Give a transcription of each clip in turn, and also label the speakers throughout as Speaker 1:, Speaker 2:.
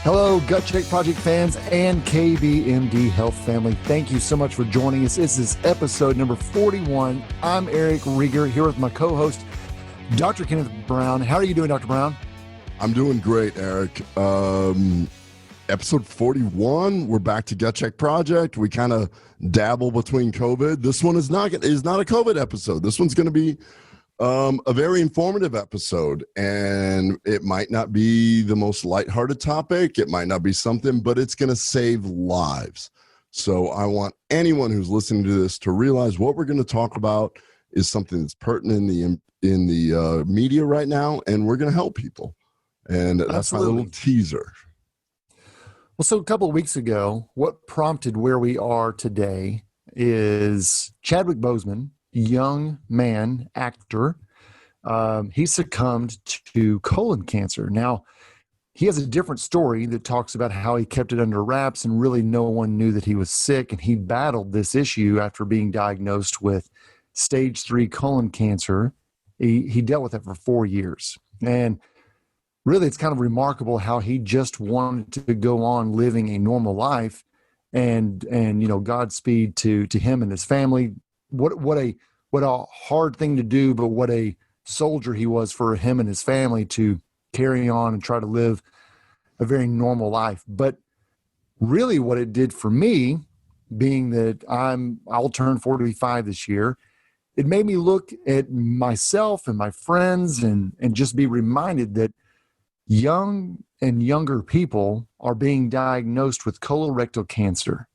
Speaker 1: Hello, Gut Check Project fans and KBMD Health family. Thank you so much for joining us. This is episode number 41. I'm Eric Rieger here with my co-host, Dr. Kenneth Brown. How are you doing, Dr. Brown?
Speaker 2: I'm doing great, Eric. Episode 41, we're back to Gut Check Project. We kind of dabble between COVID. This one is not a COVID episode. This one's going to be a very informative episode, and it might not be the most lighthearted topic. It might not be something, but it's going to save lives. So I want anyone who's listening to this to realize what we're going to talk about is something that's pertinent in the media right now, and we're going to help people. And that's
Speaker 1: Absolutely.
Speaker 2: my little teaser.
Speaker 1: Well, so a couple of weeks ago, what prompted where we are today is Chadwick Boseman, young man, actor. He succumbed to colon cancer. Now, he has a different story that talks about how he kept it under wraps and really no one knew that he was sick. And he battled this issue after being diagnosed with stage 3 colon cancer. He dealt with it for 4 years. And really, it's kind of remarkable how he just wanted to go on living a normal life, and you know, Godspeed to him and his family. What a hard thing to do, but what a soldier he was for him and his family to carry on and try to live a very normal life. But really, what it did for me, being that I'll turn 45 this year, it made me look at myself and my friends and just be reminded that young and younger people are being diagnosed with colorectal cancer.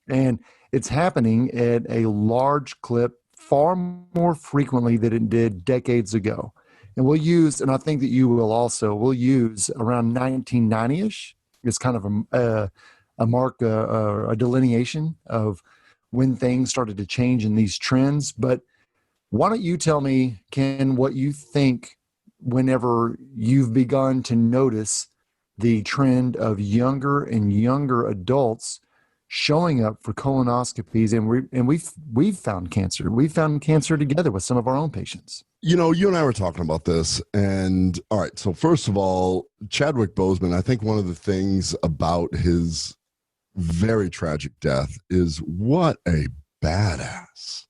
Speaker 1: And it's happening at a large clip, far more frequently than it did decades ago. And I think that you will also, we'll use around 1990-ish. It's kind of a mark, a delineation of when things started to change in these trends. But why don't you tell me, Ken, what you think whenever you've begun to notice the trend of younger and younger adults showing up for colonoscopies, and we've found cancer. We've found cancer together with some of our own patients.
Speaker 2: You know, you and I were talking about this, and all right, so first of all, Chadwick Boseman, I think one of the things about his very tragic death is what a badass.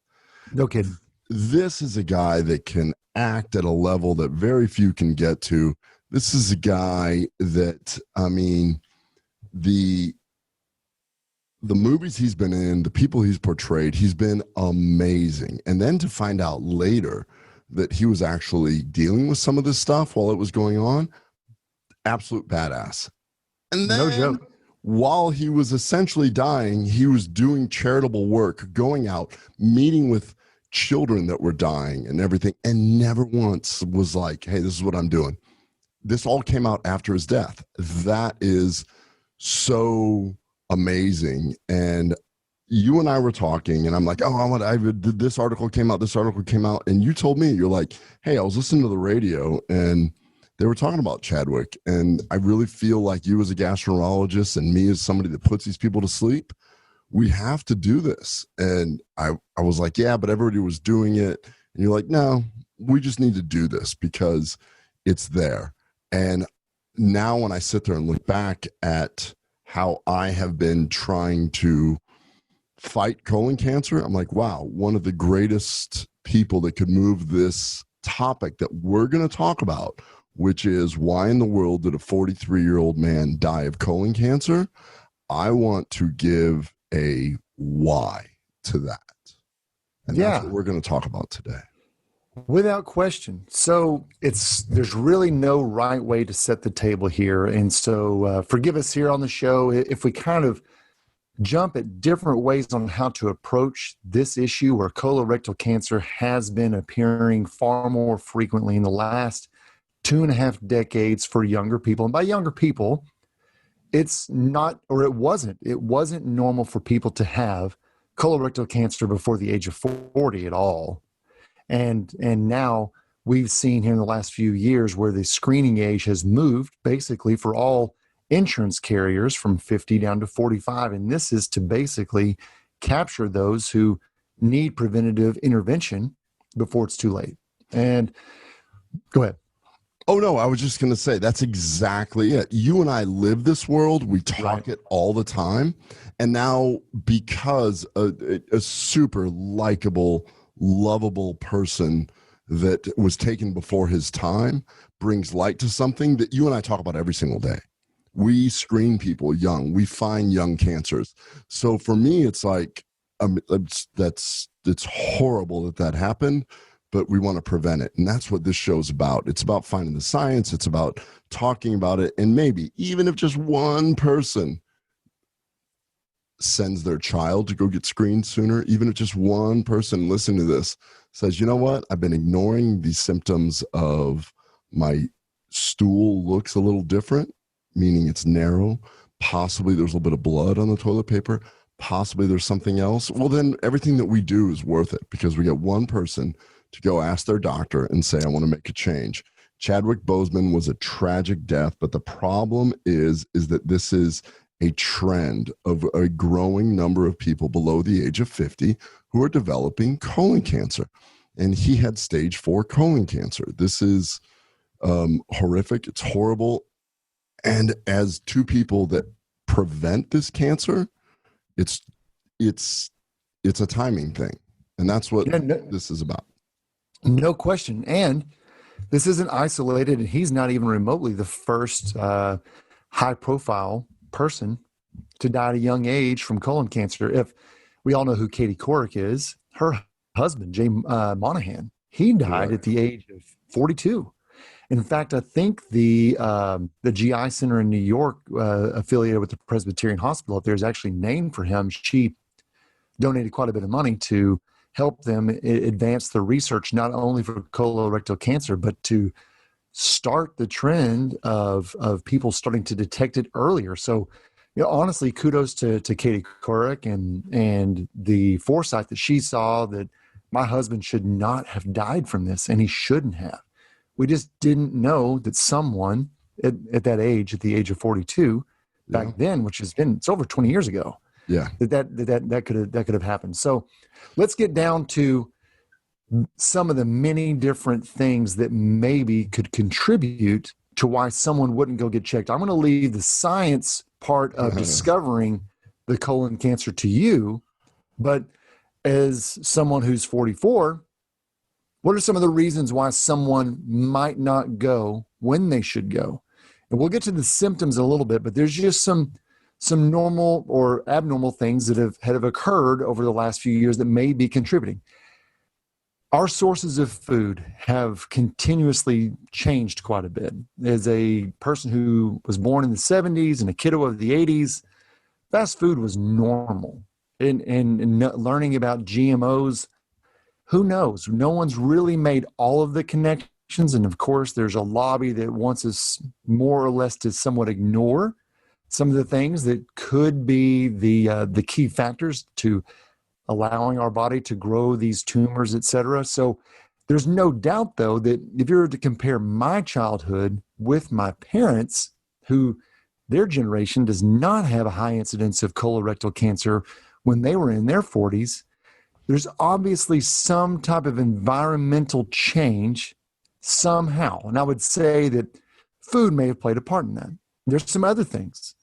Speaker 1: No kidding.
Speaker 2: This is a guy that can act at a level that very few can get to. This is a guy that, I mean, the movies he's been in, the people he's portrayed, he's been amazing. And then to find out later that he was actually dealing with some of this stuff while it was going on, absolute badass. And then,
Speaker 1: no joke,
Speaker 2: while he was essentially dying, he was doing charitable work, going out, meeting with children that were dying and everything, and never once was like, hey, this is what I'm doing. This all came out after his death. That is so amazing. And you and I were talking, and I'm like, this article came out, and you told me, you're like, hey, I was listening to the radio, and they were talking about Chadwick, and I really feel like you as a gastroenterologist and me as somebody that puts these people to sleep, we have to do this. And I was like, yeah, but everybody was doing it. And you're like, no, we just need to do this because it's there. And now when I sit there and look back at how I have been trying to fight colon cancer, I'm like, wow, one of the greatest people that could move this topic that we're going to talk about, which is why in the world did a 43-year-old man die of colon cancer? I want to give a why to that. And that's what we're going to talk about today.
Speaker 1: Without question. So there's really no right way to set the table here. And so forgive us here on the show if we kind of jump at different ways on how to approach this issue where colorectal cancer has been appearing far more frequently in the last 2.5 decades for younger people. And by younger people, it wasn't normal for people to have colorectal cancer before the age of 40 at all. And now we've seen here in the last few years where the screening age has moved basically for all insurance carriers from 50 down to 45. And this is to basically capture those who need preventative intervention before it's too late. And go ahead.
Speaker 2: Oh, no, I was just going to say that's exactly it. You and I live this world. We talk it all the time. And now, because a super likable, lovable person that was taken before his time brings light to something that you and I talk about every single day. We screen people young. We find young cancers. So for me, it's like, it's horrible that happened, but we want to prevent it. And that's what this show's about. It's about finding the science. It's about talking about it. And maybe even if just one person sends their child to go get screened sooner, even if just one person listening to this says, you know what, I've been ignoring these symptoms of my stool looks a little different, meaning it's narrow. Possibly there's a little bit of blood on the toilet paper. Possibly there's something else. Well, then everything that we do is worth it because we get one person to go ask their doctor and say, I want to make a change. Chadwick Boseman was a tragic death, but the problem is that this is a trend of a growing number of people below the age of 50 who are developing colon cancer. And he had stage 4 colon cancer. This is horrific. It's horrible. And as two people that prevent this cancer, it's a timing thing. And that's what this is about.
Speaker 1: No question. And this isn't isolated, and he's not even remotely the first high-profile person to die at a young age from colon cancer. If we all know who Katie Couric is, her husband, Jay Monahan, he died at the age of 42. In fact, I think the GI Center in New York, affiliated with the Presbyterian Hospital up there, is actually named for him. She donated quite a bit of money to help them advance the research, not only for colorectal cancer, but to start the trend of people starting to detect it earlier. So, honestly, kudos to Katie Couric and the foresight that she saw that my husband should not have died from this, and he shouldn't have. We just didn't know that someone at that age, at the age of 42, back then, which it's over 20 years ago, that could have happened. So let's get down to some of the many different things that maybe could contribute to why someone wouldn't go get checked. I'm going to leave the science part of discovering the colon cancer to you, but as someone who's 44, what are some of the reasons why someone might not go when they should go? And we'll get to the symptoms a little bit, but there's just some normal or abnormal things that have occurred over the last few years that may be contributing. Our sources of food have continuously changed quite a bit. As a person who was born in the 70s and a kiddo of the 80s, fast food was normal. And learning about GMOs, who knows? No one's really made all of the connections. And of course, there's a lobby that wants us more or less to somewhat ignore some of the things that could be the key factors to allowing our body to grow these tumors, et cetera. So there's no doubt, though, that if you were to compare my childhood with my parents, who their generation does not have a high incidence of colorectal cancer when they were in their 40s, there's obviously some type of environmental change somehow. And I would say that food may have played a part in that. There's some other things.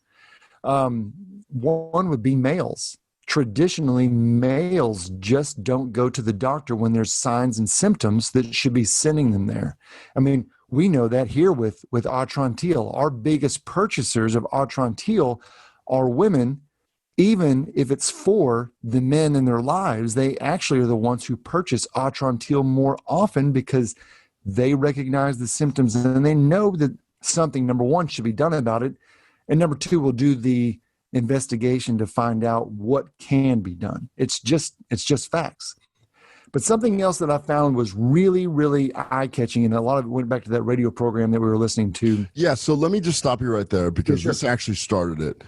Speaker 1: One would be males. Traditionally, males just don't go to the doctor when there's signs and symptoms that should be sending them there. I mean, we know that here with Atrantil. Our biggest purchasers of Atrantil are women. Even if it's for the men in their lives, they actually are the ones who purchase Atrantil more often because they recognize the symptoms and they know that something, number one, should be done about it. And number two, will do the investigation to find out what can be done. It's just facts. But something else that I found was really, really eye-catching, and a lot of it went back to that radio program that we were listening to.
Speaker 2: Yeah, so let me just stop you right there because this actually started it.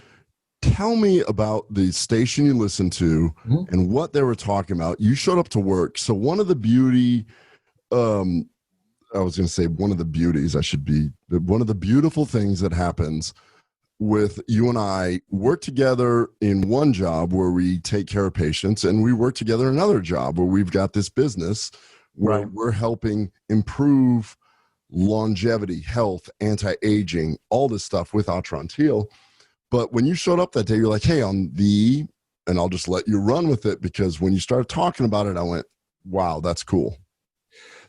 Speaker 2: Tell me about the station you listened to and what they were talking about. You showed up to work. So one of the beautiful things that happens with you and I work together in one job where we take care of patients, and we work together in another job where we've got this business where we're helping improve longevity, health, anti-aging, all this stuff with Atrantil. But when you showed up that day, you're like, hey, and I'll just let you run with it, because when you started talking about it, I went, wow, that's cool.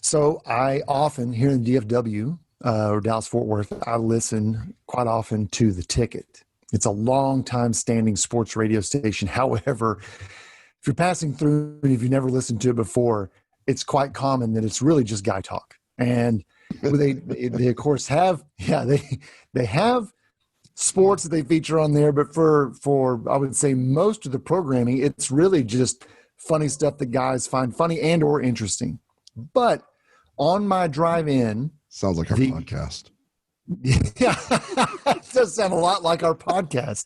Speaker 1: So I often, here in DFW or Dallas-Fort Worth, I listen quite often to The Ticket. It's a long time standing sports radio station. However, if you're passing through and if you've never listened to it before, it's quite common that it's really just guy talk. And they of course have, they have sports that they feature on there, but for I would say most of the programming, it's really just funny stuff that guys find funny and or interesting. But on my drive in,
Speaker 2: sounds like our podcast.
Speaker 1: Yeah, it does sound a lot like our podcast.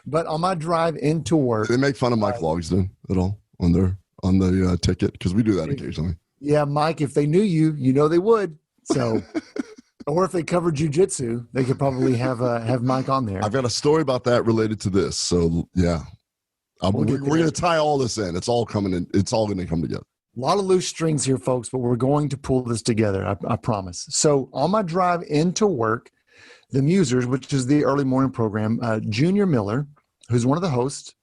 Speaker 1: But on my drive into work,
Speaker 2: do they make fun of Mike Logsdon at all on the Ticket? Because we do that occasionally. Yeah,
Speaker 1: Mike, if they knew you, they would. So, or if they covered jiu-jitsu, they could probably have Mike on there.
Speaker 2: I've got a story about that related to this. So yeah, we're going to tie all this in. It's all coming in. It's all going to come together.
Speaker 1: A lot of loose strings here, folks, but we're going to pull this together. I promise. So on my drive into work, the Musers, which is the early morning program, Junior Miller, who's one of the hosts,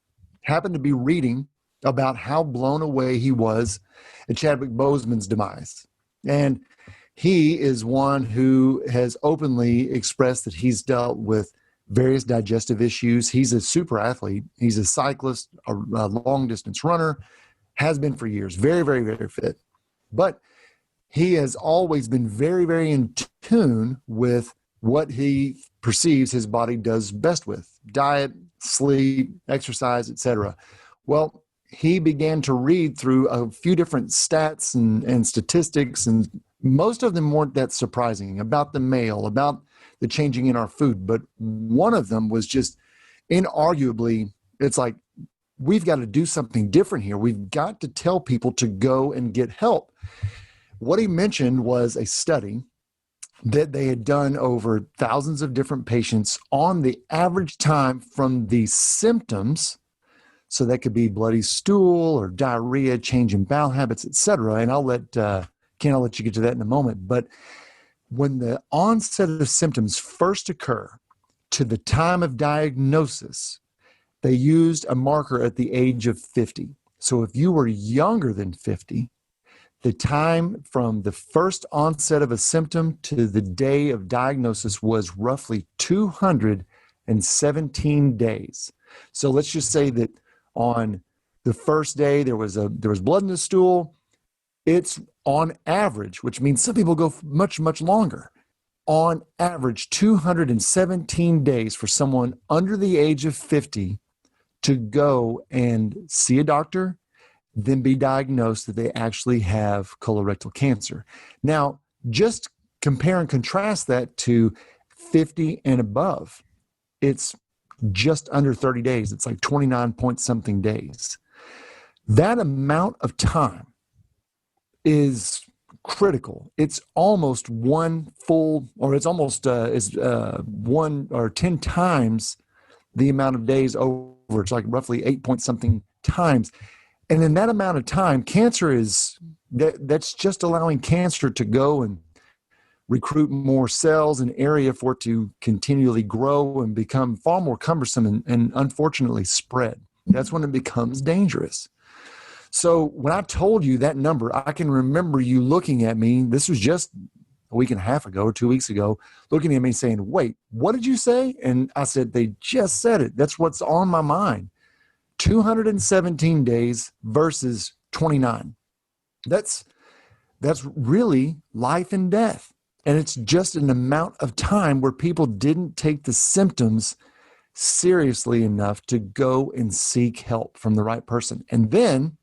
Speaker 1: happened to be reading about how blown away he was at Chadwick Boseman's demise. And he is one who has openly expressed that he's dealt with various digestive issues. He's a super athlete. He's a cyclist, a long distance runner, has been for years, very, very, very fit. But he has always been very, very in tune with what he perceives his body does best with: diet, sleep, exercise, etc. Well, he began to read through a few different stats and statistics, and most of them weren't that surprising, about the male, about the changing in our food. But one of them was just inarguably, it's like, we've got to do something different here. We've got to tell people to go and get help. What he mentioned was a study that they had done over thousands of different patients on the average time from the symptoms. So that could be bloody stool or diarrhea, change in bowel habits, etc. And I'll let Ken, I'll let you get to that in a moment. But when the onset of symptoms first occur to the time of diagnosis, they used a marker at the age of 50. So if you were younger than 50, the time from the first onset of a symptom to the day of diagnosis was roughly 217 days. So let's just say that on the first day there was blood in the stool. It's on average, which means some people go much, much longer. On average, 217 days for someone under the age of 50 to go and see a doctor, then be diagnosed that they actually have colorectal cancer. Now, just compare and contrast that to 50 and above. It's just under 30 days. It's like 29 point something days. That amount of time is critical. It's almost one full, or it's almost one or 10 times the amount of days over. It's like roughly 8 point something times. And in that amount of time, cancer that's just allowing cancer to go and recruit more cells, an area for it to continually grow and become far more cumbersome and unfortunately spread. That's when it becomes dangerous. So when I told you that number, I can remember you looking at me. This was just a week and a half ago or 2 weeks ago, looking at me saying, wait, what did you say? And I said, they just said it. That's what's on my mind. 217 days versus 29. That's really life and death. And it's just an amount of time where people didn't take the symptoms seriously enough to go and seek help from the right person. And then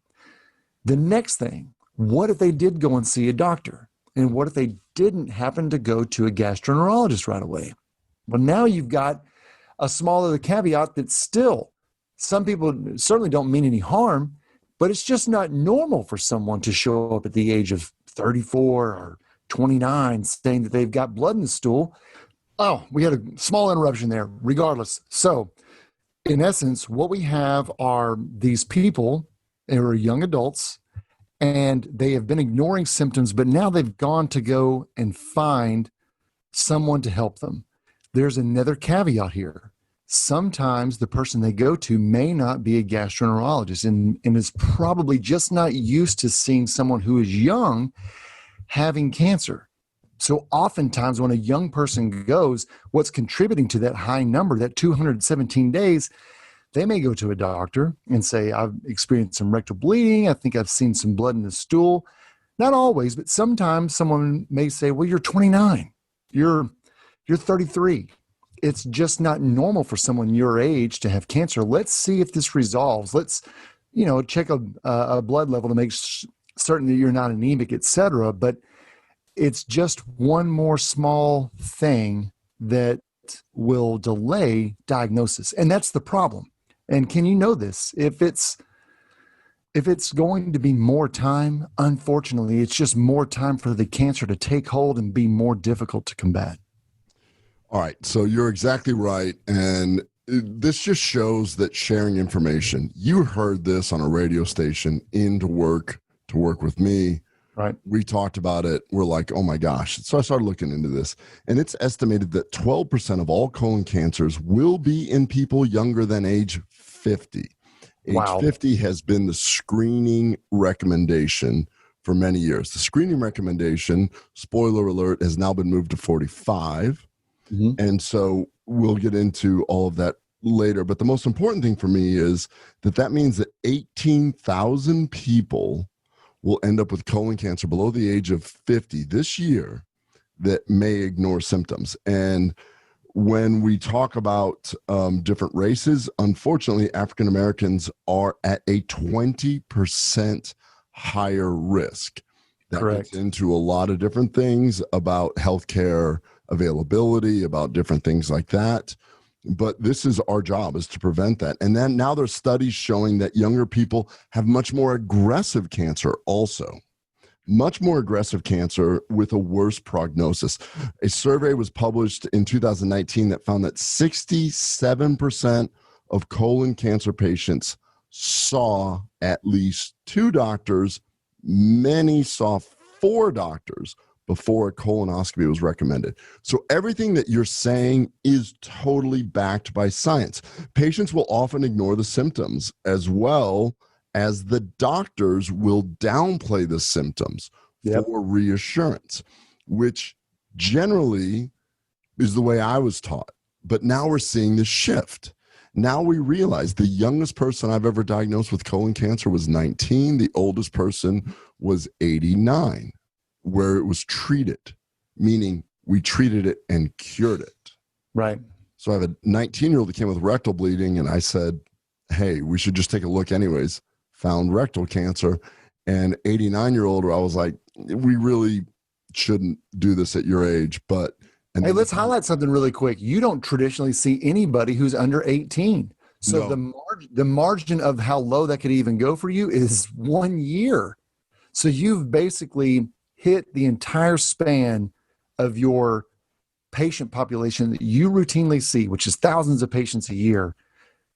Speaker 1: the next thing, what if they did go and see a doctor? And what if they didn't happen to go to a gastroenterologist right away? Well, now you've got a small other caveat that still, some people certainly don't mean any harm, but it's just not normal for someone to show up at the age of 34 or 29 saying that they've got blood in the stool. Oh, we had a small interruption there, regardless. So in essence, what we have are these people who are young adults, and they have been ignoring symptoms, but now they've gone to go and find someone to help them. There's another caveat here. Sometimes the person they go to may not be a gastroenterologist and is probably just not used to seeing someone who is young having cancer. So oftentimes when a young person goes, what's contributing to that high number, that 217 days, they may go to a doctor and say, I've experienced some rectal bleeding. I think I've seen some blood in the stool. Not always, but sometimes someone may say, well, you're 29, you're 33. It's just not normal for someone your age to have cancer. Let's see if this resolves. Let's, check a blood level to make certain that you're not anemic, et cetera. But it's just one more small thing that will delay diagnosis. And that's the problem. And can you know this? If it's going to be more time, unfortunately, it's just more time for the cancer to take hold and be more difficult to combat.
Speaker 2: All right. So you're exactly right. And this just shows that sharing information, you heard this on a radio station to work with me.
Speaker 1: Right.
Speaker 2: We talked about it. We're like, oh my gosh. So I started looking into this, and it's estimated that 12% of all colon cancers will be in people younger than age 50.
Speaker 1: Wow.
Speaker 2: Age 50 has been the screening recommendation for many years. The screening recommendation, spoiler alert, has now been moved to 45. Mm-hmm. And so we'll get into all of that later. But the most important thing for me is that means that 18,000 people will end up with colon cancer below the age of 50 this year that may ignore symptoms. And when we talk about different races, unfortunately, African Americans are at a 20% higher risk. That
Speaker 1: Correct.
Speaker 2: gets into a lot of different things about healthcare availability, about different things like that. But this is our job, is to prevent that. And then now there's studies showing that younger people have much more aggressive cancer also. Much more aggressive cancer with a worse prognosis. A survey was published in 2019 that found that 67% of colon cancer patients saw at least 2 doctors. Many saw 4 doctors before a colonoscopy was recommended. So everything that you're saying is totally backed by science. Patients will often ignore the symptoms as well as the doctors will downplay the symptoms for reassurance, which generally is the way I was taught. But now we're seeing this shift. Now we realize the youngest person I've ever diagnosed with colon cancer was 19. The oldest person was 89. Where it was treated, meaning we treated it and cured it.
Speaker 1: Right.
Speaker 2: So I have a 19-year-old that came with rectal bleeding, and I said, hey, we should just take a look anyways. Found rectal cancer. And 89-year-old, I was like, we really shouldn't do this at your age. But
Speaker 1: hey, let's highlight something really quick. You don't traditionally see anybody who's under 18. So no. The margin of how low that could even go for you is 1 year. So you've basically hit the entire span of your patient population that you routinely see, which is thousands of patients a year.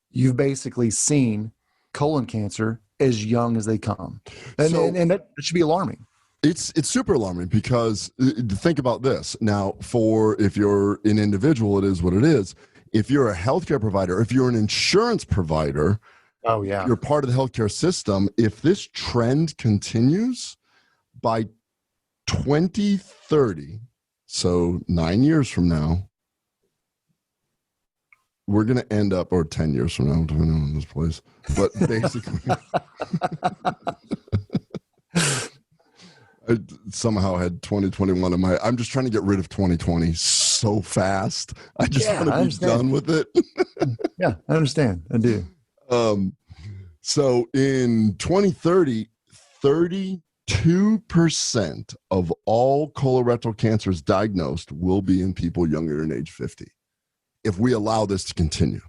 Speaker 1: You've basically seen colon cancer as young as they come. And that should be alarming.
Speaker 2: It's super alarming because think about this. Now, if you're an individual, it is what it is. If you're a healthcare provider, if you're an insurance provider, you're part of the healthcare system. If this trend continues by 2030, so 9 years from now, we're going to end up, or 10 years from now, depending on this place, but basically, I somehow had 2021 in my, I'm just trying to get rid of 2020 so fast. I just want to be done with it.
Speaker 1: Yeah, I understand. I do.
Speaker 2: So in 2030, 2% of all colorectal cancers diagnosed will be in people younger than age 50 if we allow this to continue.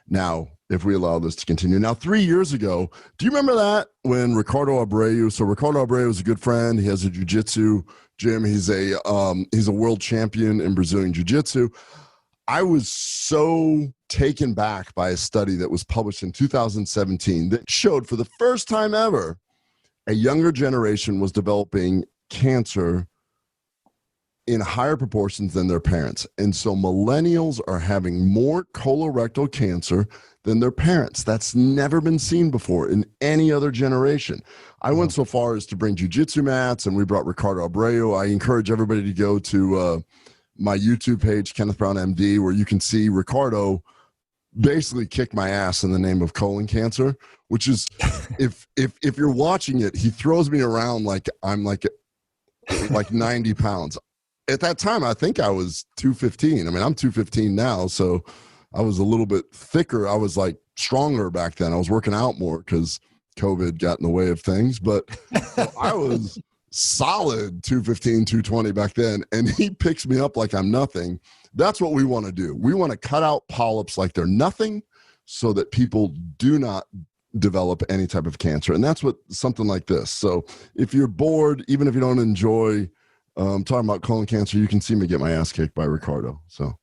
Speaker 2: Now, 3 years ago, do you remember that when Ricardo Abreu, so Ricardo Abreu is a good friend. He has a jiu-jitsu gym. He's a world champion in Brazilian jiu-jitsu. I was so taken back by a study that was published in 2017 that showed for the first time ever a younger generation was developing cancer in higher proportions than their parents. And so millennials are having more colorectal cancer than their parents. That's never been seen before in any other generation. I went so far as to bring jujitsu mats, and we brought Ricardo Abreu. I encourage everybody to go to my YouTube page, Kenneth Brown MD, where you can see Ricardo basically kick my ass in the name of colon cancer, which is, if you're watching it, he throws me around like I'm like 90 pounds. At that time, I think I was 215. I mean, I'm 215 now, so I was a little bit thicker. I was like stronger back then. I was working out more because COVID got in the way of things, but I was solid 215, 220 back then, and he picks me up like I'm nothing. That's what we want to do. We want to cut out polyps like they're nothing so that people do not develop any type of cancer. And that's what something like this. So if you're bored, even if you don't enjoy talking about colon cancer, you can see me get my ass kicked by Ricardo. So,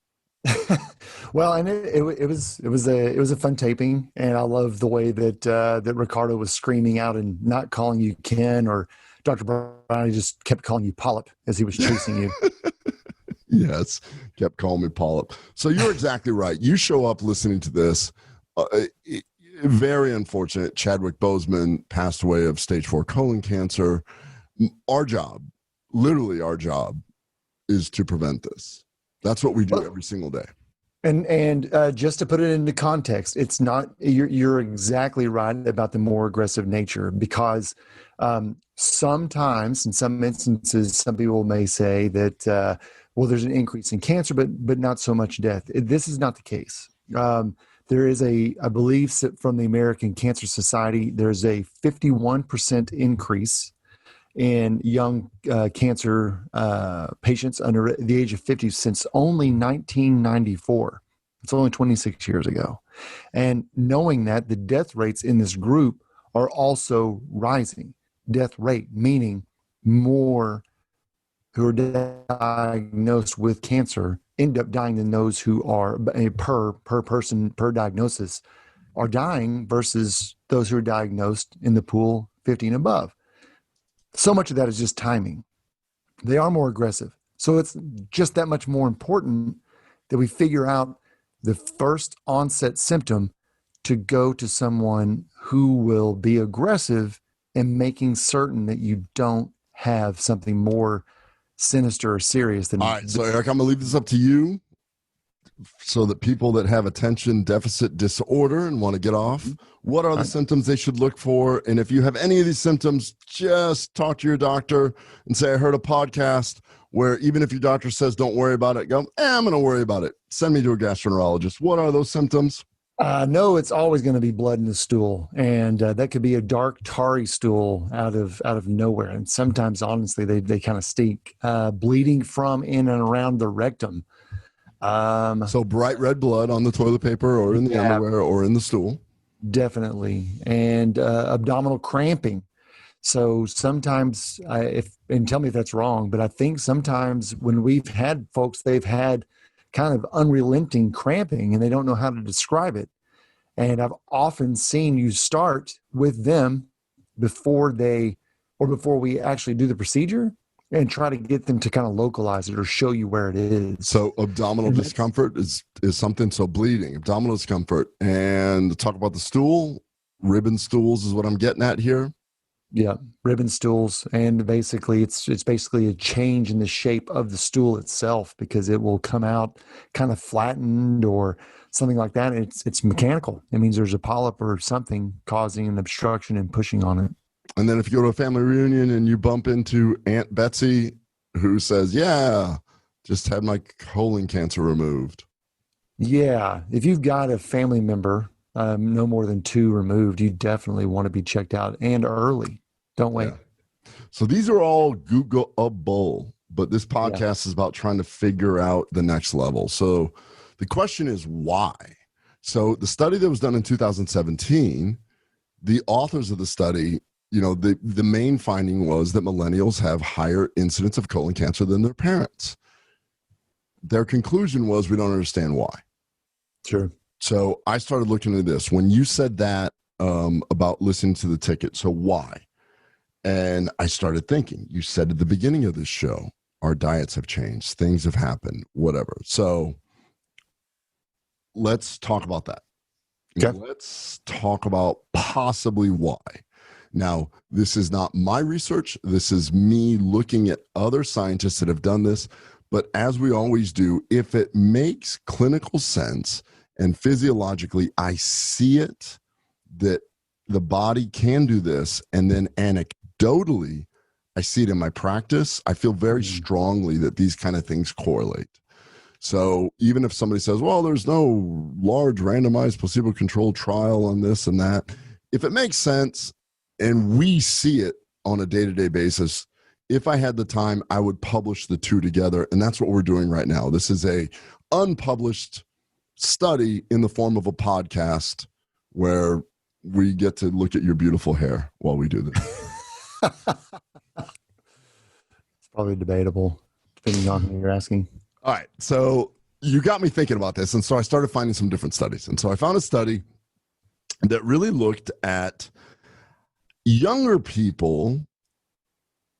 Speaker 1: well, and it was a fun taping, and I love the way that that Ricardo was screaming out and not calling you Ken or Dr. Brown. He just kept calling you Polyp as he was chasing you.
Speaker 2: Yes, kept calling me Polyp. So you're exactly right. You show up listening to this. Very unfortunate. Chadwick Boseman passed away of stage 4 colon cancer. Our job, literally our job, is to prevent this. That's what we do every single day.
Speaker 1: And just to put it into context, it's not, you're exactly right about the more aggressive nature, because sometimes, in some instances, some people may say that, well, there's an increase in cancer, but not so much death. This is not the case. There is I believe from the American Cancer Society, there's a 51% increase in young cancer patients under the age of 50 since only 1994. It's only 26 years ago. And knowing that the death rates in this group are also rising. Death rate, meaning more who are diagnosed with cancer end up dying than those who are per person, per diagnosis, are dying versus those who are diagnosed in the pool 50 and above. So much of that is just timing. They are more aggressive. So it's just that much more important that we figure out the first onset symptom to go to someone who will be aggressive, and making certain that you don't have something more sinister or serious than.
Speaker 2: All right, so Eric, I'm gonna leave this up to you, so that people that have attention deficit disorder and want to get off, what are the symptoms they should look for? And if you have any of these symptoms, just talk to your doctor and say, I heard a podcast where even if your doctor says don't worry about it, go, I'm going to worry about it. Send me to a gastroenterologist. What are those symptoms?
Speaker 1: No, it's always going to be blood in the stool, and that could be a dark, tarry stool out of nowhere. And sometimes, honestly, they kind of stink. Bleeding from in and around the rectum.
Speaker 2: So bright red blood on the toilet paper or in the underwear or in the stool.
Speaker 1: Definitely. And abdominal cramping. So sometimes, and tell me if that's wrong, but I think sometimes when we've had folks, they've had kind of unrelenting cramping and they don't know how to describe it. And I've often seen you start with them before we actually do the procedure, and try to get them to kind of localize it or show you where it is.
Speaker 2: So abdominal discomfort is something. So bleeding, abdominal discomfort, and talk about the stool, ribbon stools is what I'm getting at here.
Speaker 1: Yeah, ribbon stools, and basically it's basically a change in the shape of the stool itself, because it will come out kind of flattened or something like that. It's mechanical. It means there's a polyp or something causing an obstruction and pushing on it.
Speaker 2: And then if you go to a family reunion and you bump into Aunt Betsy, who says, yeah, just had my colon cancer removed.
Speaker 1: Yeah, if you've got a family member, no more than 2 removed, you definitely want to be checked out, and early. Don't wait.
Speaker 2: Yeah. So these are all Googleable, but this podcast is about trying to figure out the next level. So the question is why? So the study that was done in 2017, the authors of the study, the main finding was that millennials have higher incidence of colon cancer than their parents. Their conclusion was, we don't understand why.
Speaker 1: Sure.
Speaker 2: So I started looking at this. When you said that about listening to the ticket, so why? And I started thinking, you said at the beginning of this show, our diets have changed, things have happened, whatever. So let's talk about that.
Speaker 1: Okay.
Speaker 2: Let's talk about possibly why. Now, this is not my research. This is me looking at other scientists that have done this. But as we always do, if it makes clinical sense and physiologically I see it, that the body can do this, and then anecdotally I see it in my practice, I feel very strongly that these kind of things correlate. So even if somebody says, well, there's no large randomized placebo-controlled trial on this and that, if it makes sense and we see it on a day-to-day basis, if I had the time, I would publish the two together. And that's what we're doing right now. This is a unpublished study in the form of a podcast where we get to look at your beautiful hair while we do this.
Speaker 1: It's probably debatable, depending on who you're asking.
Speaker 2: All right. So you got me thinking about this. And so I started finding some different studies. And so I found a study that really looked at younger people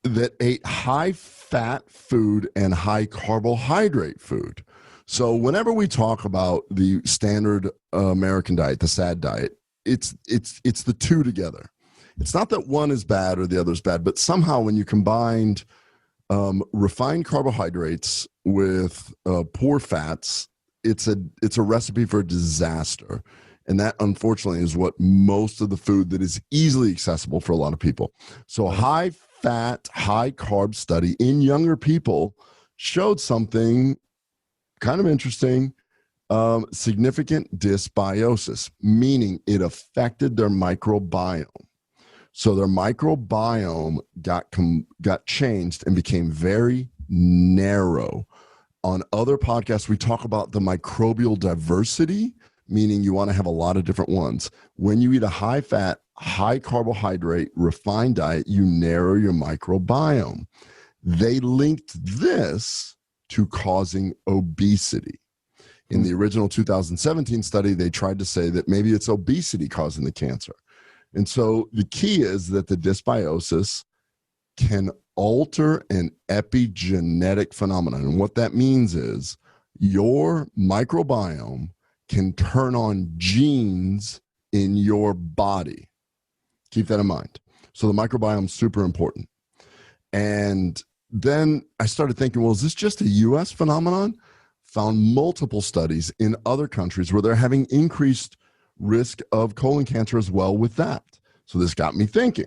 Speaker 2: that ate high fat food and high carbohydrate food. So whenever we talk about the standard American diet, the SAD diet, it's the two together. It's not that one is bad or the other is bad, but somehow when you combined refined carbohydrates with poor fats, it's a recipe for disaster. And that, unfortunately, is what most of the food that is easily accessible for a lot of people. So high fat, high carb study in younger people showed something kind of interesting, significant dysbiosis, meaning it affected their microbiome. So their microbiome got changed and became very narrow. On other podcasts, we talk about the microbial diversity, meaning you want to have a lot of different ones. When you eat a high fat, high carbohydrate, refined diet, you narrow your microbiome. They linked this to causing obesity. In the original 2017 study, they tried to say that maybe it's obesity causing the cancer. And so the key is that the dysbiosis can alter an epigenetic phenomenon. And what that means is your microbiome can turn on genes in your body. Keep that in mind. So the microbiome is super important. And then I started thinking, well, is this just a US phenomenon? Found multiple studies in other countries where they're having increased risk of colon cancer as well with that. So this got me thinking.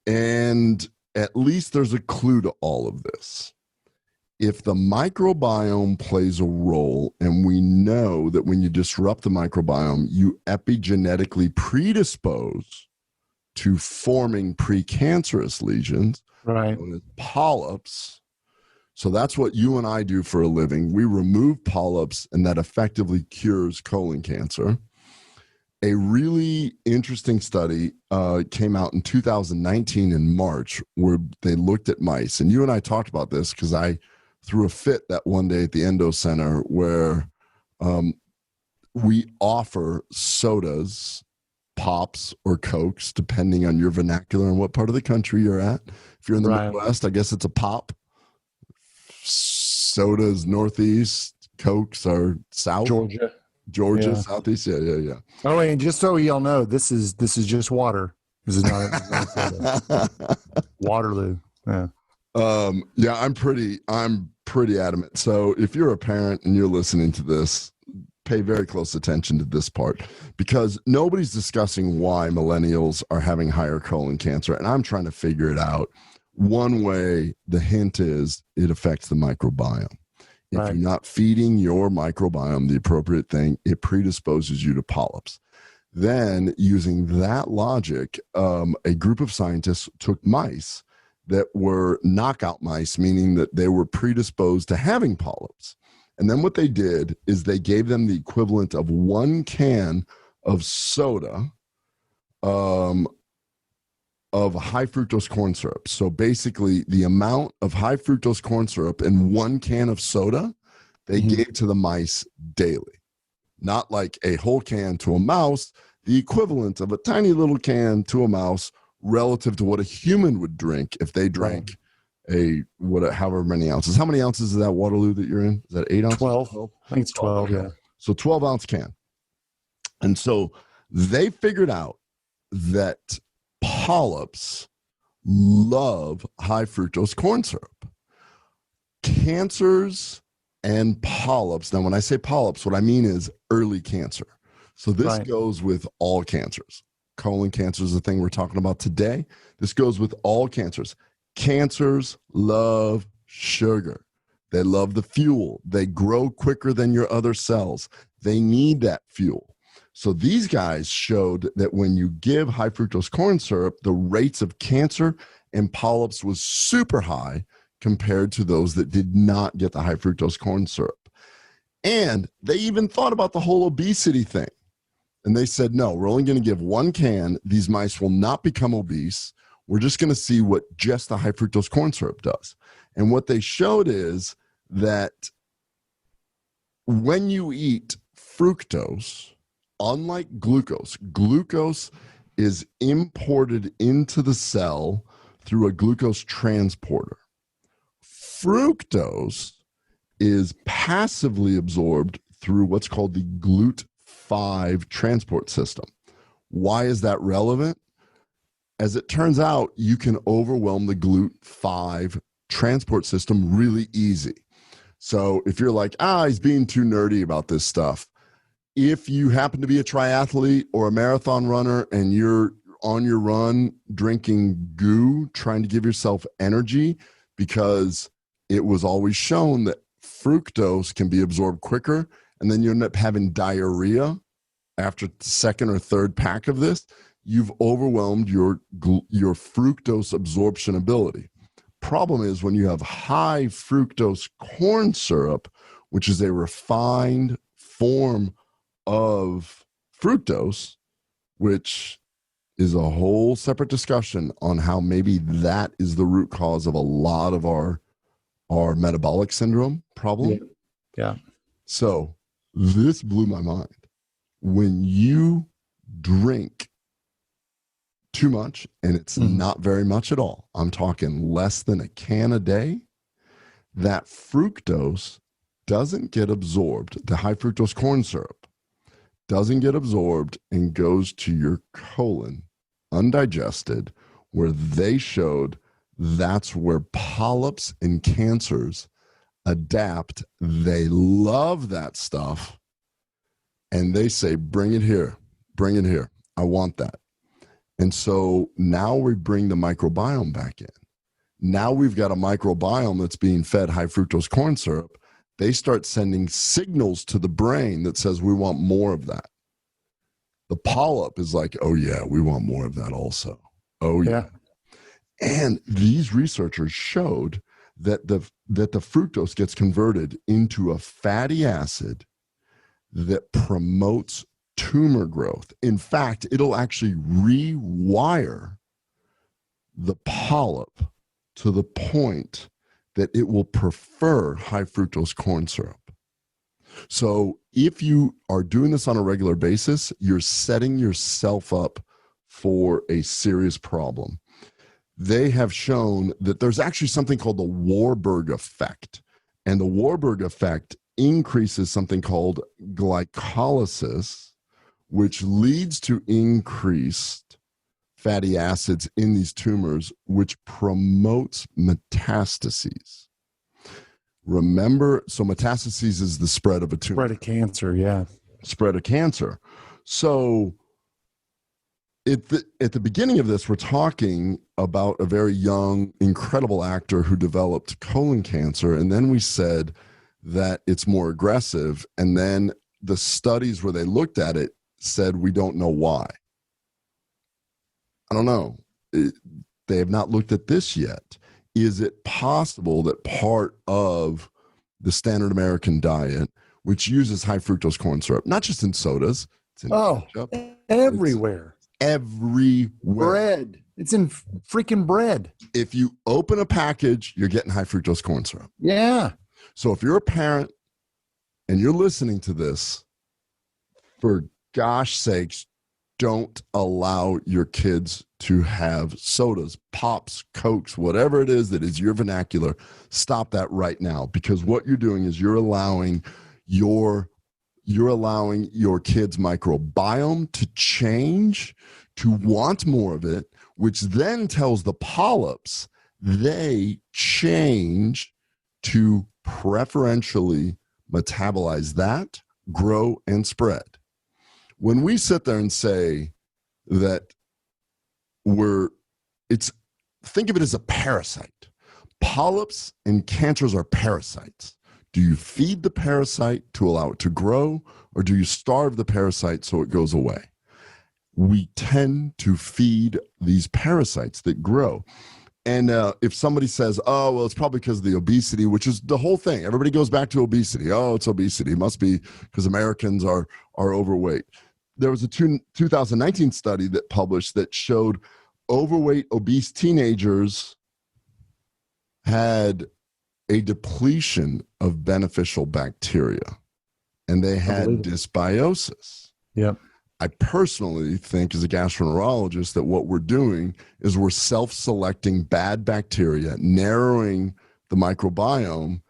Speaker 2: And at least there's a clue to all of this. If the microbiome plays a role, and we know that when you disrupt the microbiome, you epigenetically predispose to forming precancerous lesions,
Speaker 1: Right.
Speaker 2: known as polyps. So that's what you and I do for a living. We remove polyps, and that effectively cures colon cancer. A really interesting study came out in 2019 in March where they looked at mice. And you and I talked about this because I threw a fit that one day at the Endo Center where we offer sodas, pops, or Cokes, depending on your vernacular and what part of the country you're at. If you're in the Midwest, I guess it's a pop. Sodas Northeast, Cokes are South. Georgia,
Speaker 1: Yeah.
Speaker 2: Southeast. Yeah.
Speaker 1: Oh, and just so y'all know, this is just water. This is not soda. Waterloo. Yeah.
Speaker 2: Yeah, I'm pretty adamant. So if you're a parent and you're listening to this, pay very close attention to this part, because nobody's discussing why millennials are having higher colon cancer, and I'm trying to figure it out. One way, the hint is it affects the microbiome. If
Speaker 1: Right.
Speaker 2: you're not feeding your microbiome the appropriate thing, it predisposes you to polyps. Then, using that logic, a group of scientists took mice that were knockout mice, meaning that they were predisposed to having polyps. And then what they did is they gave them the equivalent of 1 can of soda of high fructose corn syrup. So basically the amount of high fructose corn syrup in 1 can of soda, they gave to the mice daily. Not like a whole can to a mouse, the equivalent of a tiny little can to a mouse relative to what a human would drink if they drank however many ounces. How many ounces is that Waterloo that you're in? Is that 8 ounces?
Speaker 1: 12. I think it's 12, yeah.
Speaker 2: So 12-ounce can. And so they figured out that polyps love high fructose corn syrup. Cancers and polyps. Now, when I say polyps, what I mean is early cancer. So this goes with all cancers. Colon cancer is the thing we're talking about today. This goes with all cancers. Cancers love sugar. They love the fuel. They grow quicker than your other cells. They need that fuel. So these guys showed that when you give high fructose corn syrup, the rates of cancer and polyps was super high compared to those that did not get the high fructose corn syrup. And they even thought about the whole obesity thing. And they said, no, we're only going to give one can. These mice will not become obese. We're just going to see what just the high fructose corn syrup does. And what they showed is that when you eat fructose, unlike glucose, glucose is imported into the cell through a glucose transporter. Fructose is passively absorbed through what's called the GLUT5 transport system. Why is that relevant? As it turns out, you can overwhelm the GLUT5 transport system really easy. So if you're like, he's being too nerdy about this stuff, if you happen to be a triathlete or a marathon runner and you're on your run drinking goo, trying to give yourself energy, because it was always shown that fructose can be absorbed quicker, and then you end up having diarrhea after the second or third pack of this, you've overwhelmed your fructose absorption ability. Problem is when you have high fructose corn syrup, which is a refined form of fructose, which is a whole separate discussion on how maybe that is the root cause of a lot of our metabolic syndrome problem.
Speaker 1: Yeah.
Speaker 2: So this blew my mind. When you drink too much, and it's not very much at all, I'm talking less than a can a day, that fructose doesn't get absorbed. The high fructose corn syrup doesn't get absorbed and goes to your colon undigested, where they showed that's where polyps and cancers adapt. They love that stuff. And they say, bring it here. Bring it here. I want that. And so now we bring the microbiome back in. Now we've got a microbiome that's being fed high fructose corn syrup. They start sending signals to the brain that says, we want more of that. The polyp is like, oh yeah, we want more of that also. Oh yeah. And these researchers showed that the fructose gets converted into a fatty acid that promotes tumor growth. In fact, it'll actually rewire the polyp to the point that it will prefer high fructose corn syrup. So if you are doing this on a regular basis, you're setting yourself up for a serious problem. They have shown that there's actually something called the Warburg effect. And the Warburg effect increases something called glycolysis, which leads to increased fatty acids in these tumors, which promotes metastases. Remember, so metastases is the spread of a tumor.
Speaker 1: Spread of cancer, yeah.
Speaker 2: Spread of cancer. So at the beginning of this, we're talking about a very young, incredible actor who developed colon cancer. And then we said that it's more aggressive. And then the studies where they looked at it said, we don't know why. I don't know. They have not looked at this yet. Is it possible that part of the standard American diet, which uses high fructose corn syrup, not just in sodas, it's in ketchup,
Speaker 1: everywhere.
Speaker 2: Everywhere.
Speaker 1: Bread. It's in freaking bread.
Speaker 2: If you open a package, you're getting high fructose corn syrup.
Speaker 1: Yeah.
Speaker 2: So if you're a parent and you're listening to this, for gosh sakes, don't allow your kids to have sodas, pops, cokes, whatever it is that is your vernacular. Stop that right now, because what you're doing is you're allowing your kids' microbiome to change, to want more of it, which then tells the polyps they change to preferentially metabolize that, grow, and spread. When we sit there and say that think of it as a parasite. Polyps and cancers are parasites. Do you feed the parasite to allow it to grow, or do you starve the parasite so it goes away? We tend to feed these parasites that grow. And if somebody says, oh, well, it's probably because of the obesity, which is the whole thing. Everybody goes back to obesity. Oh, it's obesity. It must be because Americans are overweight. There was a 2019 study that published that showed overweight, obese teenagers had a depletion of beneficial bacteria, and they had dysbiosis.
Speaker 1: Yep.
Speaker 2: I personally think, as a gastroenterologist, that what we're doing is we're self-selecting bad bacteria, narrowing the microbiome,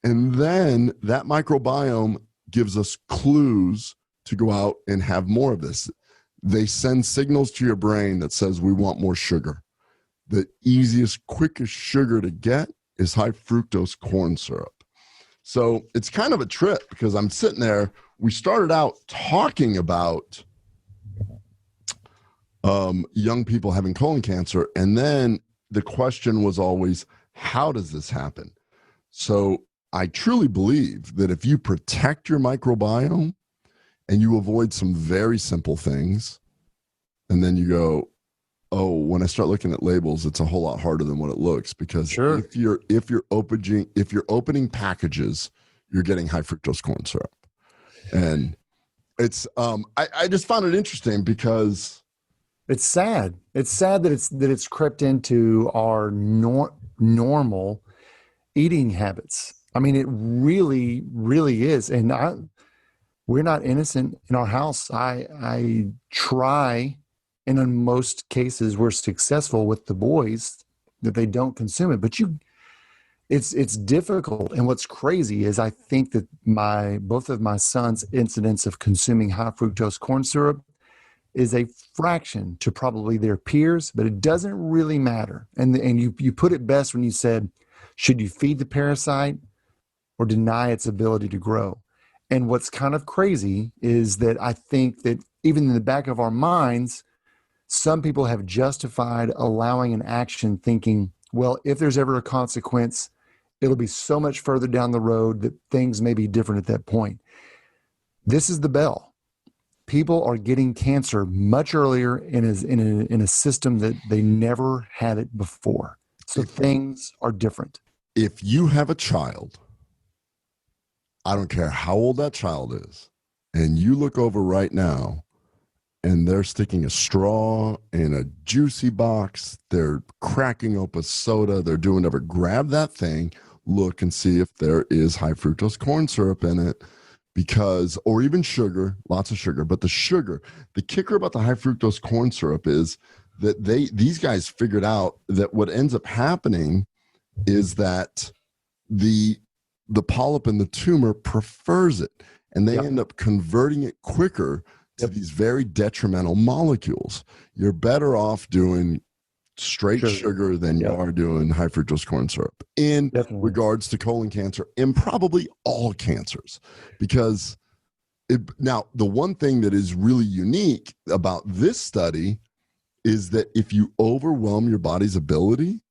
Speaker 2: and then that microbiome gives us clues to go out and have more of this. They send signals to your brain that says we want more sugar. The easiest, quickest sugar to get is high fructose corn syrup. So it's kind of a trip, because I'm sitting there, we started out talking about young people having colon cancer, and then the question was always, how does this happen? So I truly believe that if you protect your microbiome and you avoid some very simple things, and then you go, oh, when I start looking at labels, it's a whole lot harder than what it looks, because
Speaker 1: Sure.
Speaker 2: if you're opening packages, you're getting high fructose corn syrup. And it's I just found it interesting, because
Speaker 1: It's sad. It's sad that it's crept into our normal eating habits. I mean, it really, really is. And we're not innocent in our house. I try, and in most cases, we're successful with the boys that they don't consume it. But it's difficult. And what's crazy is I think that both of my sons' incidents of consuming high fructose corn syrup is a fraction to probably their peers, but it doesn't really matter. And you put it best when you said, should you feed the parasite or deny its ability to grow? And what's kind of crazy is that I think that even in the back of our minds, some people have justified allowing an action thinking, well, if there's ever a consequence, it'll be so much further down the road that things may be different at that point. This is the bell. People are getting cancer much earlier in a system that they never had it before. So things are different.
Speaker 2: If you have a child, I don't care how old that child is, and you look over right now and they're sticking a straw in a juicy box, they're cracking open soda, they're doing whatever, grab that thing, look and see if there is high fructose corn syrup in it. Because, or even sugar, lots of sugar, but the kicker about the high fructose corn syrup is that these guys figured out that what ends up happening is that the polyp in the tumor prefers it, and they end up converting it quicker to these very detrimental molecules. You're better off doing straight sugar than you are doing high fructose corn syrup in regards to colon cancer and probably all cancers. Because now the one thing that is really unique about this study is that if you overwhelm your body's ability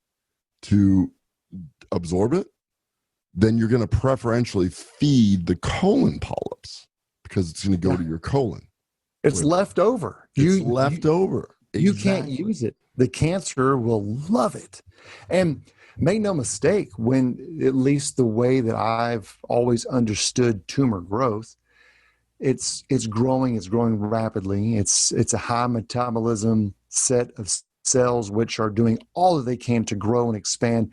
Speaker 2: to absorb it, then you're going to preferentially feed the colon polyps, because it's going to go to your colon.
Speaker 1: It's left over.
Speaker 2: It's left over.
Speaker 1: You can't use it. The cancer will love it. And make no mistake, when, at least the way that I've always understood tumor growth, it's growing rapidly. It's a high metabolism set of cells which are doing all that they can to grow and expand.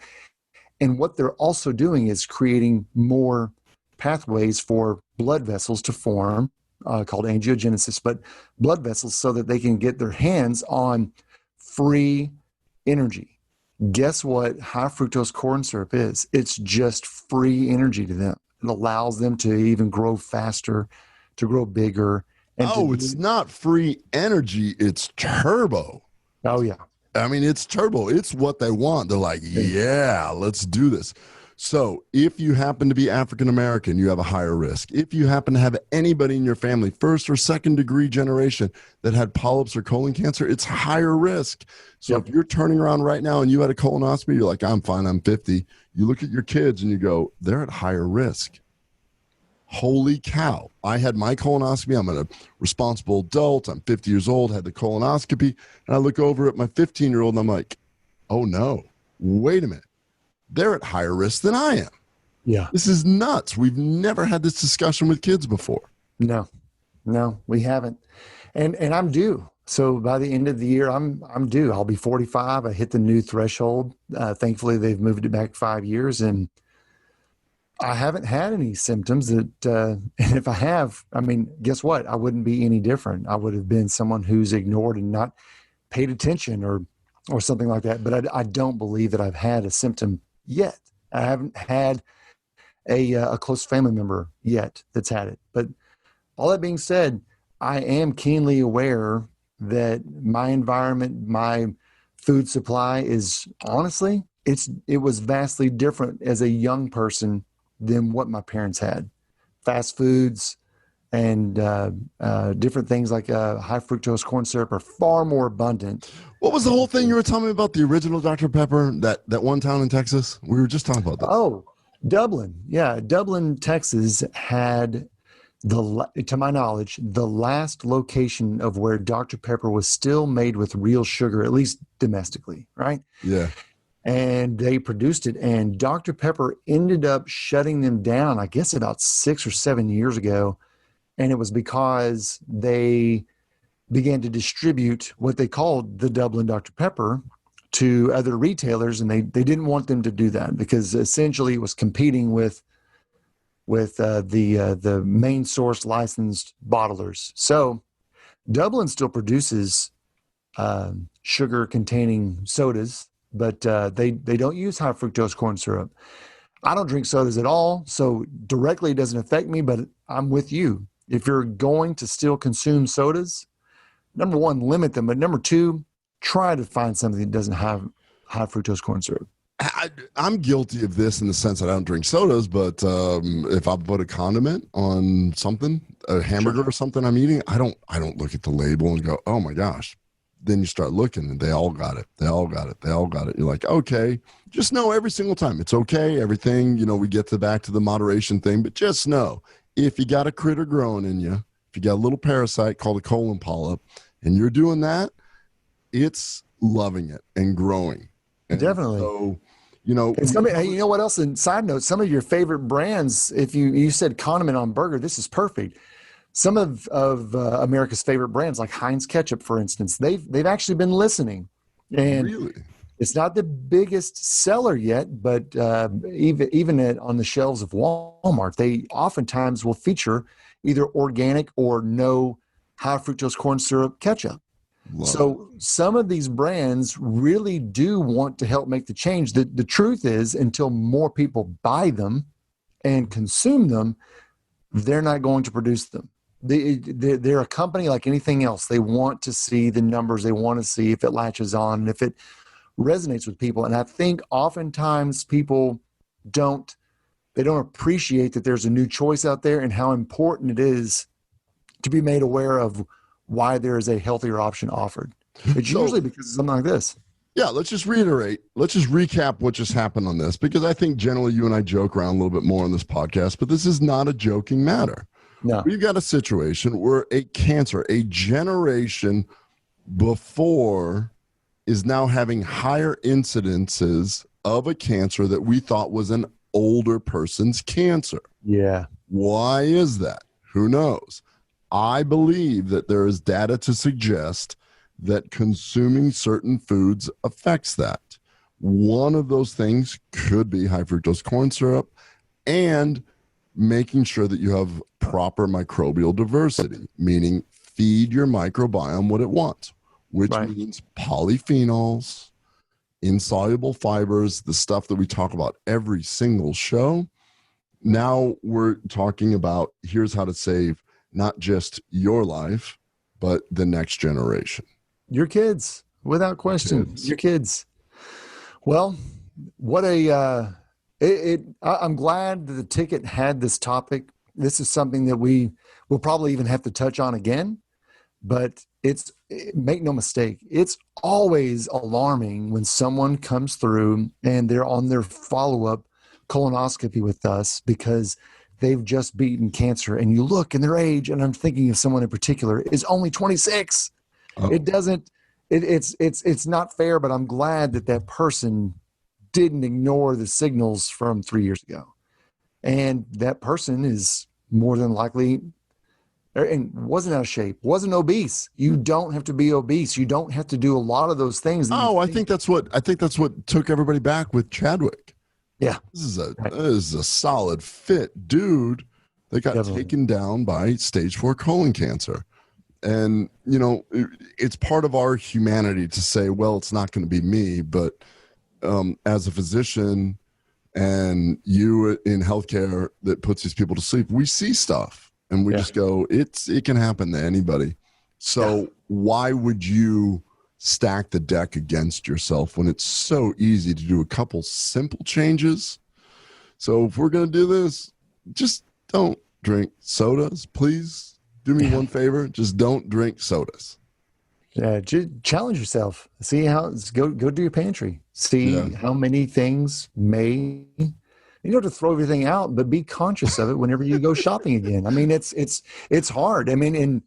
Speaker 1: And what they're also doing is creating more pathways for blood vessels to form called angiogenesis, but blood vessels so that they can get their hands on free energy. Guess what high fructose corn syrup is? It's just free energy to them. It allows them to even grow faster, to grow bigger. And
Speaker 2: it's not free energy, it's turbo.
Speaker 1: Oh, yeah.
Speaker 2: I mean, it's turbo. It's what they want. They're like, yeah, let's do this. So if you happen to be African American, you have a higher risk. If you happen to have anybody in your family, first or second degree generation, that had polyps or colon cancer, it's higher risk. So if you're turning around right now and you had a colonoscopy, you're like, I'm fine, I'm 50. You look at your kids and you go, they're at higher risk. Holy cow. I had my colonoscopy. I'm a responsible adult. I'm 50 years old, had the colonoscopy. And I look over at my 15-year-old and I'm like, oh no, wait a minute. They're at higher risk than I am.
Speaker 1: Yeah.
Speaker 2: This is nuts. We've never had this discussion with kids before.
Speaker 1: No, we haven't. And I'm due. So by the end of the year, I'm due. I'll be 45. I hit the new threshold. Thankfully, they've moved it back 5 years, and I haven't had any symptoms that, and if I have, I mean, guess what? I wouldn't be any different. I would have been someone who's ignored and not paid attention or something like that. But I don't believe that I've had a symptom yet. I haven't had a close family member yet that's had it. But all that being said, I am keenly aware that my environment, my food supply is honestly, it was vastly different as a young person than what my parents had. Fast foods and different things like high fructose corn syrup are far more abundant.
Speaker 2: What was the whole thing you were telling me about the original Dr. Pepper, that one town in Texas? We were just talking about that.
Speaker 1: Oh, Dublin. Yeah. Dublin, Texas had, to my knowledge, the last location of where Dr. Pepper was still made with real sugar, at least domestically, right?
Speaker 2: Yeah.
Speaker 1: And they produced it. And Dr. Pepper ended up shutting them down, I guess about 6 or 7 years ago. And it was because they began to distribute what they called the Dublin Dr. Pepper to other retailers. And they didn't want them to do that because essentially it was competing with the main source licensed bottlers. So Dublin still produces sugar containing sodas, but they don't use high fructose corn syrup. I don't drink sodas at all, so directly it doesn't affect me, but I'm with you. If you're going to still consume sodas, number one, limit them, but number two, try to find something that doesn't have high fructose corn syrup.
Speaker 2: I'm guilty of this in the sense that I don't drink sodas, but if I put a condiment on something, a hamburger or something I'm eating, I don't look at the label and go, oh my gosh. Then you start looking and they all got it. They all got it. They all got it. You're like, okay, just know every single time it's okay. Everything, we get back to the moderation thing, but just know if you got a critter growing in you, if you got a little parasite called a colon polyp and you're doing that, it's loving it and growing. And
Speaker 1: definitely.
Speaker 2: So,
Speaker 1: hey, you know what else? And side note, some of your favorite brands, if you said condiment on burger, this is perfect. Some of America's favorite brands, like Heinz ketchup, for instance, they've actually been listening. And
Speaker 2: really?
Speaker 1: It's not the biggest seller yet, but even on the shelves of Walmart, they oftentimes will feature either organic or no high fructose corn syrup ketchup. So some of these brands really do want to help make the change. The truth is, until more people buy them and consume them, they're not going to produce them. They're a company like anything else. They want to see the numbers. They want to see if it latches on and if it resonates with people. And I think oftentimes people don't appreciate that there's a new choice out there and how important it is to be made aware of why there is a healthier option offered. It's usually because of something like this.
Speaker 2: Yeah, let's just reiterate. Let's just recap what just happened on this, because I think generally you and I joke around a little bit more on this podcast, but this is not a joking matter.
Speaker 1: No.
Speaker 2: We've got a situation where a generation before is now having higher incidences of a cancer that we thought was an older person's cancer.
Speaker 1: Yeah.
Speaker 2: Why is that? Who knows? I believe that there is data to suggest that consuming certain foods affects that. One of those things could be high fructose corn syrup, and making sure that you have proper microbial diversity, meaning feed your microbiome what it wants, which
Speaker 1: Right.
Speaker 2: means polyphenols, insoluble fibers, the stuff that we talk about every single show. Now we're talking about here's how to save not just your life, but the next generation.
Speaker 1: Your kids, without question,
Speaker 2: kids.
Speaker 1: your kids. Well, what I'm glad that the ticket had this topic. This is something that we will probably even have to touch on again, but make no mistake, it's always alarming when someone comes through and they're on their follow-up colonoscopy with us because they've just beaten cancer, and you look and their age, and I'm thinking of someone in particular, is only 26.
Speaker 2: Oh.
Speaker 1: It's not fair, but I'm glad that person didn't ignore the signals from 3 years ago. And that person is more than likely and wasn't out of shape, wasn't obese. You don't have to be obese. You don't have to do a lot of those things.
Speaker 2: I think that's what took everybody back with Chadwick.
Speaker 1: Yeah.
Speaker 2: This is a solid fit dude that got taken down by stage 4 colon cancer. And, it's part of our humanity to say, well, it's not going to be me. But as a physician and you in healthcare that puts these people to sleep, we see stuff and we just go, it can happen to anybody. So why would you stack the deck against yourself when it's so easy to do a couple simple changes? So if we're going to do this, just don't drink sodas. Please do me one favor. Just don't drink sodas.
Speaker 1: Yeah, challenge yourself. See go do your pantry. See how many things you don't have to throw everything out, but be conscious of it whenever you go shopping again. I mean, it's hard. I mean, and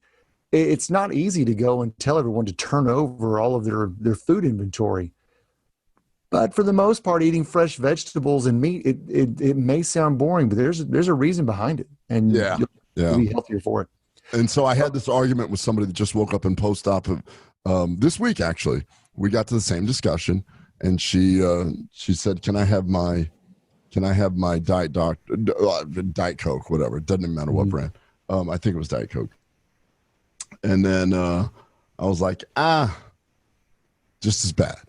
Speaker 1: it's not easy to go and tell everyone to turn over all of their food inventory. But for the most part, eating fresh vegetables and meat, it may sound boring, but there's a reason behind it, and you'll be healthier for it.
Speaker 2: And so I had this argument with somebody that just woke up in post-op this week. Actually, we got to the same discussion, and she said, "Can I have my Diet Coke, whatever? It doesn't even matter what brand. I think it was Diet Coke." And then I was like, just as bad.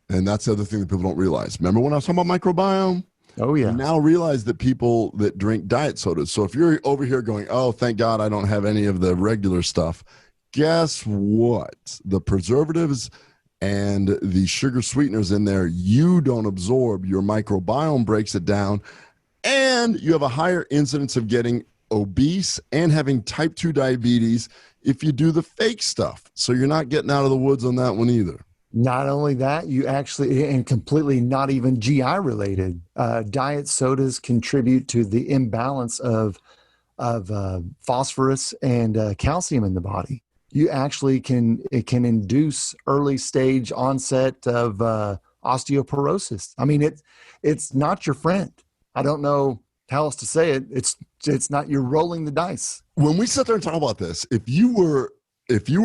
Speaker 2: And that's the other thing that people don't realize. Remember when I was talking about microbiome?
Speaker 1: Oh, yeah.
Speaker 2: I now realize that people that drink diet sodas. So if you're over here going, oh, thank God I don't have any of the regular stuff, guess what? The preservatives and the sugar sweeteners in there, you don't absorb. Your microbiome breaks it down. And you have a higher incidence of getting obese and having type 2 diabetes if you do the fake stuff. So you're not getting out of the woods on that one either.
Speaker 1: Not only that, you actually, and completely not even GI related, diet sodas contribute to the imbalance of phosphorus and calcium in the body. You actually can induce early stage onset of osteoporosis. I mean, it's not your friend. I don't know how else to say it. It's not, you're rolling the dice.
Speaker 2: When we sit there and talk about this, if you were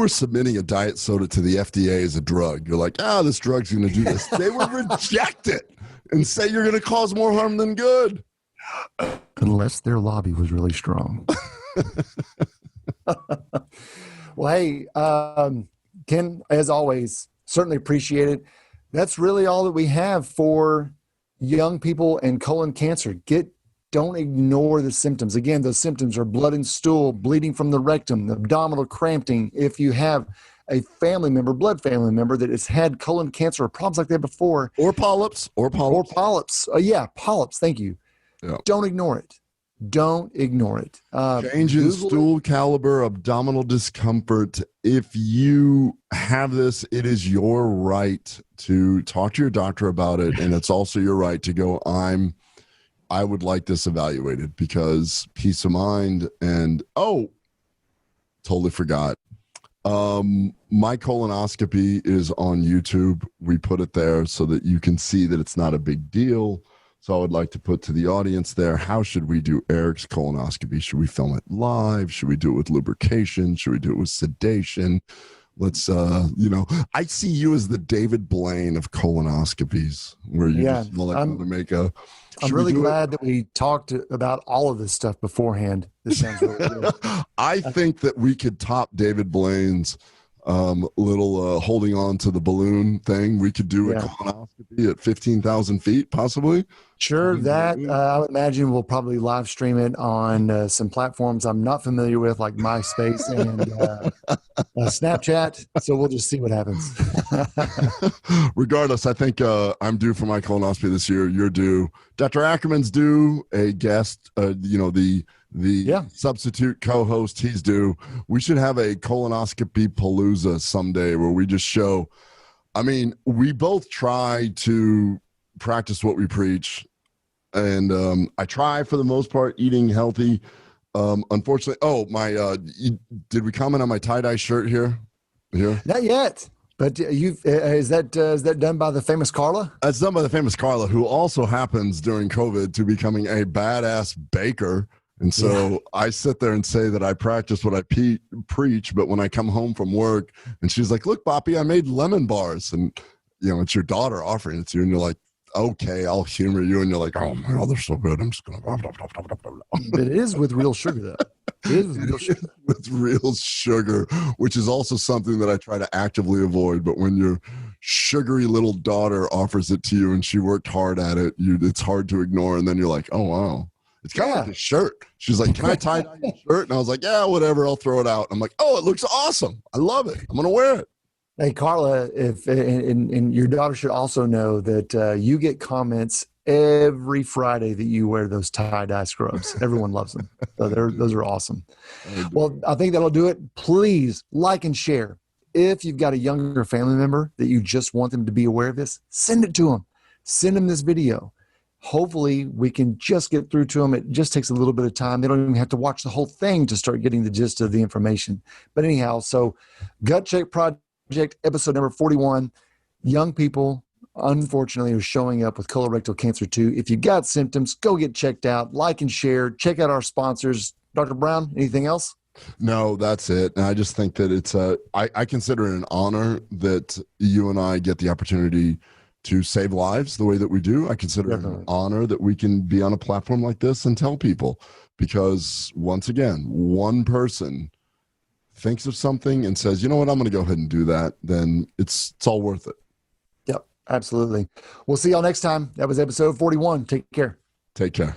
Speaker 2: submitting a diet soda to the FDA as a drug, you're like, this drug's going to do this. They would reject it and say you're going to cause more harm than good.
Speaker 1: Unless their lobby was really strong. Well, hey, Ken, as always, certainly appreciate it. That's really all that we have for young people and colon cancer. Don't ignore the symptoms. Again, those symptoms are blood and stool, bleeding from the rectum, abdominal cramping. If you have a blood family member that has had colon cancer or problems like that before.
Speaker 2: Or polyps.
Speaker 1: Polyps. Polyps. Thank you. Yeah. Don't ignore it. Don't ignore it.
Speaker 2: Change in stool caliber, abdominal discomfort. If you have this, it is your right to talk to your doctor about it. And it's also your right to go, I would like this evaluated, because peace of mind. And totally forgot. My colonoscopy is on YouTube. We put it there so that you can see that it's not a big deal. So I would like to put to the audience there, how should we do Eric's colonoscopy? Should we film it live? Should we do it with lubrication? Should we do it with sedation? let's, I see you as the David Blaine of colonoscopies, where you just molecular make a.
Speaker 1: I'm really glad that we talked about all of this stuff beforehand. This sounds really good.
Speaker 2: I think that we could top David Blaine's little holding on to the balloon thing. We could do a colonoscopy at 15,000 feet, possibly.
Speaker 1: Sure, that I would imagine we'll probably live stream it on some platforms I'm not familiar with, like MySpace and Snapchat. So we'll just see what happens.
Speaker 2: Regardless, I think I'm due for my colonoscopy this year. You're due. Dr. Ackerman's due. A guest, the substitute co-host, he's due. We should have a colonoscopy palooza someday where we just show. I mean, we both try to practice what we preach, and I try for the most part eating healthy. Unfortunately, did we comment on my tie-dye shirt here?
Speaker 1: Not yet. But is that done by the famous Carla?
Speaker 2: That's done by the famous Carla, who also happens during COVID to becoming a badass baker. And so I sit there and say that I practice what I preach, but when I come home from work and she's like, "Look, Boppy, I made lemon bars." And, it's your daughter offering it to you. And you're like, "Okay, I'll humor you." And you're like, "Oh, my God, they're so good. I'm just going to.
Speaker 1: But it is with real sugar, though. It is with real sugar.
Speaker 2: With real sugar, which is also something that I try to actively avoid. But when your sugary little daughter offers it to you and she worked hard at it, it's hard to ignore. And then you're like, "Oh, wow." It's kind of like a shirt. She's like, "Can I tie dye your shirt?" And I was like, "Yeah, whatever. I'll throw it out." I'm like, "Oh, it looks awesome. I love it. I'm going to wear it."
Speaker 1: Hey, Carla, and your daughter should also know that you get comments every Friday that you wear those tie-dye scrubs. Everyone loves them. So those are awesome. Well, I think that'll do it. Please like and share. If you've got a younger family member that you just want them to be aware of this, send it to them. Send them this video. Hopefully we can just get through to them. It just takes a little bit of time. They don't even have to watch the whole thing to start getting the gist of the information. But anyhow, so Gut Check Project, episode number 41, young people, unfortunately, are showing up with colorectal cancer too. If you got symptoms, go get checked out, like and share, check out our sponsors. Dr. Brown, anything else?
Speaker 2: No, that's it. And I just think that it's I consider it an honor that you and I get the opportunity to save lives the way that we do. I consider it an honor that we can be on a platform like this and tell people, because once again, one person thinks of something and says, "You know what, I'm going to go ahead and do that," then it's all worth it.
Speaker 1: Yep, absolutely. We'll see y'all next time. That was episode 41. Take care.
Speaker 2: Take care.